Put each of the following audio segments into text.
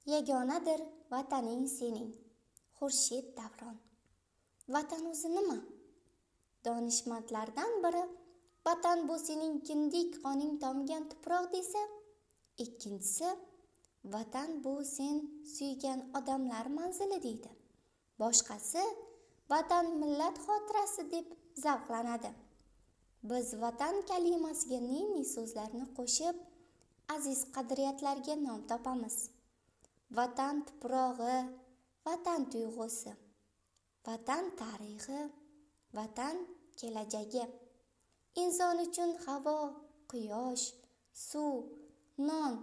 Yagonadir vataning sening. Xurshid Davron. Vatan o'zi nima? Donishmandlardan biri vatan bu sening kindik qoning tomgan tuproq desa, ikkinchisi vatan bu sen suygan odamlar manzili deydi. Boshqasi vatan millat xotirasi deb zavqlanadi. Biz vatan kalimasiga ne so'zlarni qo'shib, aziz qadriyatlarga nom topamiz. Vatan tuprog'i, vatan tuyg'usi, vatan tarixi, vatan kelajagi. Inson uchun havo, quyosh, suv, non,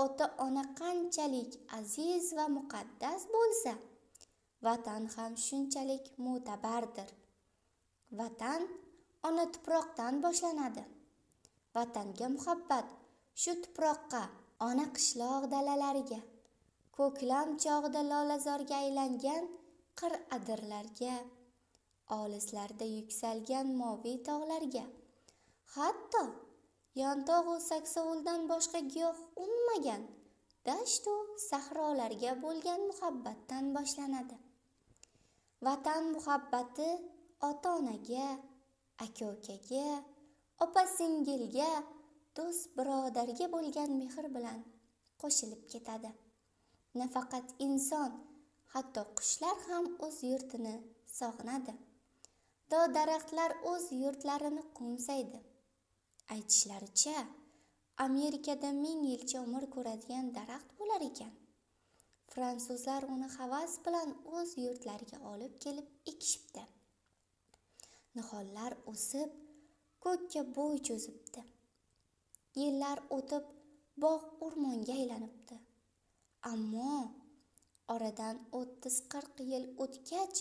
ota-ona qanchalik aziz va muqaddas bo'lsa, vatan ham shunchalik mo'tabardir. Vatan ona tuproqdan boshlanadi. Vatanga muhabbat shu tuproqqa, ona qishloq dalalariga, ko'klam chog'ida lolazorga aylangan qir adirlarga, olislarda yuksalgan moviy tog'larga, hatto yontog'u saksovuldan boshqa giyoh unmagan dashtu sahrolarga bo'lgan muhabbatdan boshlanadi. Vatan muhabbati ota-onaga, aka-ukaga, opa-singilga, do'st birodarga bo'lgan mehr bilan qo'shilib ketadi. Nafaqat inson, hatto qushlar ham o'z yurtini sog'inadi. Daraxtlar o'z yurtlarini qo'msaydi. Aytishlaricha, Amerikada 1000 yilcha umr ko'radigan daraxt bo'lar ekan. Fransuzlar uni havas bilan o'z yurtlariga olib kelib ekishibdi. Nihollar o'sib, ko'kka bo'y cho'zibdi. Yillar o'tib, bog' o'rmonga aylanibdi. Ammo oradan 30-40 yil o'tgach,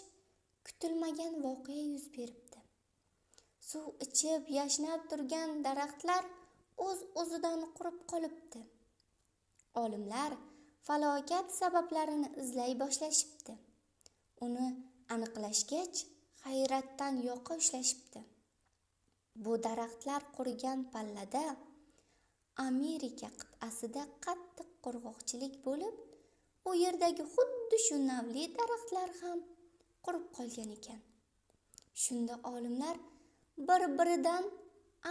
kutilmagan voqea yuz beribdi. Suv ichib yashnab turgan daraxtlar o'z-o'zidan qurib qolibdi. Olimlar falokat sabablarini izlay boshlashibdi. Uni aniqlashgach, hayratdan yoqa ushlashibdi. Bu daraxtlar qurigan pallada Amerika qit'asida qattiq qurg'oqchilik bo'lib, u yerdagi xuddi shu navli daraxtlar ham qurib qolgan ekan. Shunda olimlar bir-biridan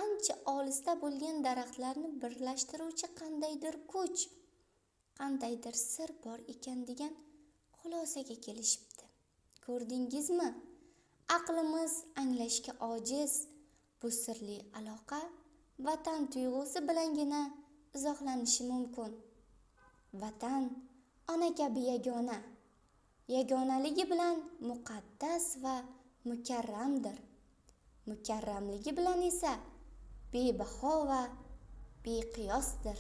ancha olisda bo'lgan daraxtlarni birlashtiruvchi qandaydir kuch, qandaydir sir bor ekan degan xulosaga kelishibdi. Ko'rdingizmi? Aqlimiz anglashga ojiz bu sirli aloqa vatan tuyg'usi bilangina izohlanishi mumkin. Vatan ona kabi yagona, yagonaligi bilan muqaddas va mukarramdir. Mukarramligi bilan esa bebaho va beqiyosdir.